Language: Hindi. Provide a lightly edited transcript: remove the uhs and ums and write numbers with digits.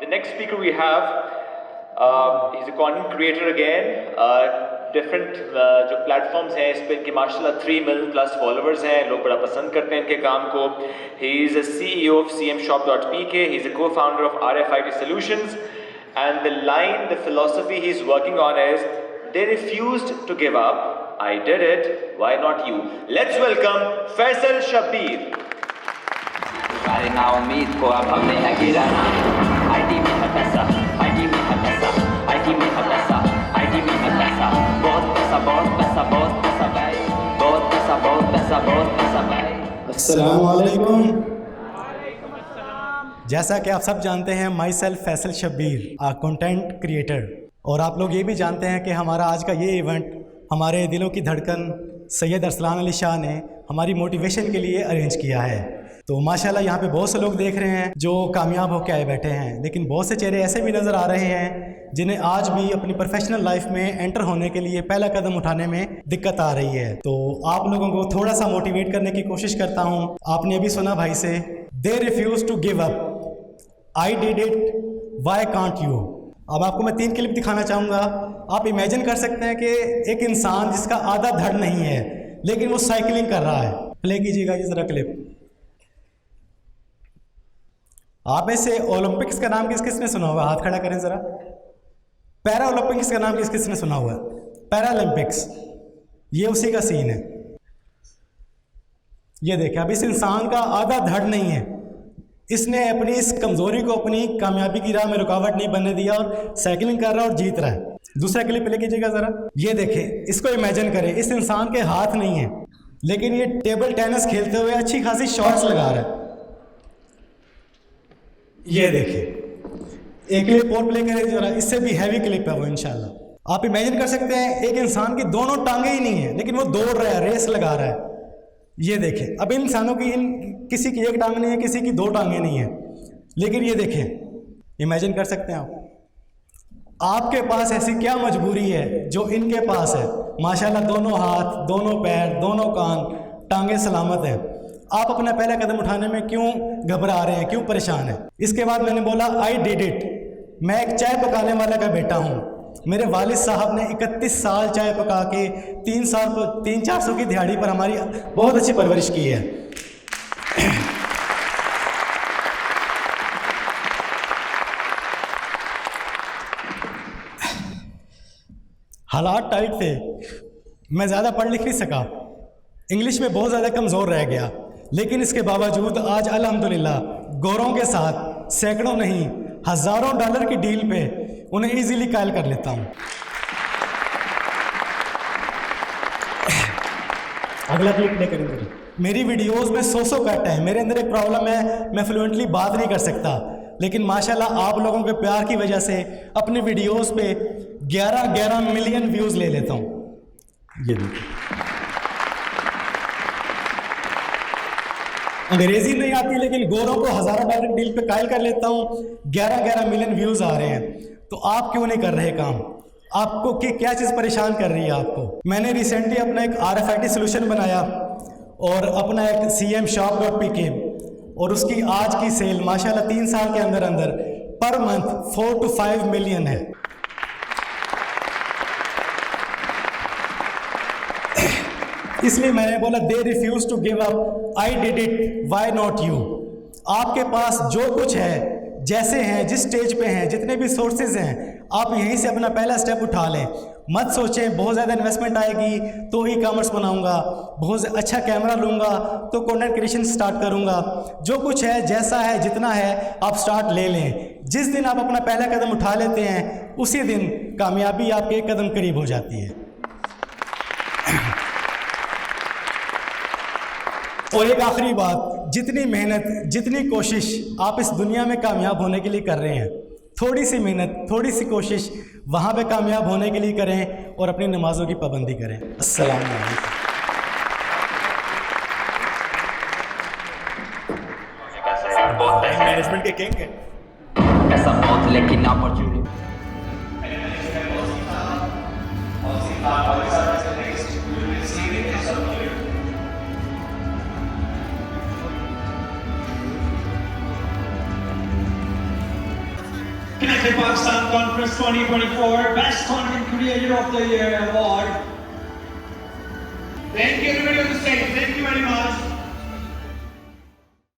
The next speaker we have, he's a content creator again. Different जो platforms हैं इस पे इनके माशाल्लाह 3 million plus followers हैं, लोग बड़ा पसंद करते हैं इनके काम को. He is a CEO of cmshop.pk. He's a co-founder of RFID Solutions. And the line, the philosophy he's working on is, they refused to give up. I did it. Why not you? Let's welcome Faisal Shabbir. सारे नाउम्मीद को अब हमने है गिराना. आईटी में है पैसा, आईटी में है पैसा, आईटी में है पैसा, आईटी में है पैसा. बहुत पैसा, बहुत पैसा, बहुत पैसा भाई. बहुत पैसा, बहुत पैसा, बहुत पैसा भाई. अस्सलाम वालेकुम. जैसा कि आप सब जानते हैं, my self Faisal Shabbir, content creator. और आप लोग ये भी जानते हैं कि हमारा आज का ये इवेंट हमारे दिलों की धड़कन सैयद अरसलान अली शाह ने हमारी मोटिवेशन के लिए अरेंज किया है. तो माशाल्लाह यहाँ पे बहुत से लोग देख रहे हैं जो कामयाब होकर आए बैठे हैं, लेकिन बहुत से चेहरे ऐसे भी नज़र आ रहे हैं जिन्हें आज भी अपनी प्रोफेशनल लाइफ में एंटर होने के लिए पहला कदम उठाने में दिक्कत आ रही है. तो आप लोगों को थोड़ा सा मोटिवेट करने की कोशिश करता हूँ. आपने अभी सुना भाई से, they refuse to give up, I did it, why can't you. अब आपको मैं 3 क्लिप दिखाना चाहूँगा. आप इमेजिन कर सकते हैं कि एक इंसान जिसका आधा धड़ नहीं है लेकिन वो साइकिलिंग कर रहा है. प्ले कीजिएगा ये ज़रा क्लिप. आप में से ओलंपिक्स का नाम किस किस ने सुना हुआ? हाथ खड़ा करें ज़रा. पैरा ओलंपिक्स का नाम किस किस ने सुना हुआ? पैरालंपिक्स, ये उसी का सीन है. ये देखिए, अब इस इंसान का आधा धड़ नहीं है. इसने अपनी इस कमज़ोरी को अपनी कामयाबी की राह में रुकावट नहीं बनने दिया और साइकिलिंग कर रहा है और जीत रहा है. दूसरा क्लिप प्ले कीजिएगा ज़रा. ये देखें, इसको इमेजिन करें, इस इंसान के हाथ नहीं है लेकिन ये टेबल टेनिस खेलते हुए अच्छी खासी शॉट्स लगा रहा है. ये देखिए, एक क्लिप और प्ले करें ज़रा, इससे भी हैवी क्लिप है वो इंशाल्लाह. आप इमेजिन कर सकते हैं एक इंसान की दोनों टांगे ही नहीं है लेकिन वो दौड़ रहा है, रेस लगा रहा है. ये देखें, अब इन इंसानों की किसी की एक टांग नहीं है, किसी की 2 टांगें नहीं है, लेकिन ये देखें, इमेजिन कर सकते हैं आपके पास ऐसी क्या मजबूरी है जो इनके पास है. माशाल्लाह दोनों हाथ, दोनों पैर, दोनों कान, टांगे सलामत हैं. आप अपना पहला कदम उठाने में क्यों घबरा रहे हैं, क्यों परेशान हैं? इसके बाद मैंने बोला, आई डिड इट. मैं एक चाय पकाने वाला का बेटा हूँ. मेरे वालिद साहब ने 31 साल चाय पका के 300-400 की दिहाड़ी पर हमारी बहुत अच्छी परवरिश की है. हालात टाइट थे, मैं ज़्यादा पढ़ लिख नहीं सका, इंग्लिश में बहुत ज़्यादा कमज़ोर रह गया, लेकिन इसके बावजूद आज अल्हम्दुलिल्लाह गौरों के साथ सैकड़ों नहीं हज़ारों डॉलर की डील पे उन्हें इजीली कायल कर लेता हूँ. अगला क्लिप प्ले करेंगे. मेरी वीडियोस में 100 कट है. मेरे अंदर एक प्रॉब्लम है, मैं फ्लुएंटली बात नहीं कर सकता, लेकिन माशाल्लाह आप लोगों के प्यार की वजह से अपनी वीडियोस पे 11 मिलियन व्यूज़ ले लेता हूँ. ये देखिए, अंग्रेजी नहीं आती लेकिन गोरों को हज़ारों डॉलर डील पे कायल कर लेता हूँ. 11 मिलियन व्यूज़ आ रहे हैं. तो आप क्यों नहीं कर रहे काम? आपको क्या चीज़ परेशान कर रही है आपको? मैंने रिसेंटली अपना एक RFID सोल्यूशन बनाया और अपना एक cmshop.pk, और उसकी आज की सेल माशाल्लाह 3 साल के अंदर अंदर पर मंथ 4 to 5 मिलियन है. इसलिए मैंने बोला, they refuse to give up, I did it, why not you. आपके पास जो कुछ है, जैसे हैं, जिस स्टेज पे हैं, जितने भी सोर्सेज हैं, आप यहीं से अपना पहला स्टेप उठा लें. मत सोचें बहुत ज़्यादा इन्वेस्टमेंट आएगी तो ई कॉमर्स बनाऊंगा, बहुत अच्छा कैमरा लूँगा तो कंटेंट क्रिएशन स्टार्ट करूँगा. जो कुछ है, जैसा है, जितना है, आप स्टार्ट ले लें. जिस दिन आप अपना पहला कदम उठा लेते हैं उसी दिन कामयाबी आपके एक कदम करीब हो जाती है. और एक आखिरी बात, जितनी मेहनत, जितनी कोशिश आप इस दुनिया में कामयाब होने के लिए कर रहे हैं, थोड़ी सी मेहनत, थोड़ी सी कोशिश वहाँ पे कामयाब होने के लिए करें और अपनी नमाजों की पाबंदी करें. अस्सलाम वालेकुम. मैनेजमेंट के किंग हैं. ऐसा बहुत लेकिन opportunity. Connected Pakistan Conference 2024 Best Content Creator of the Year Award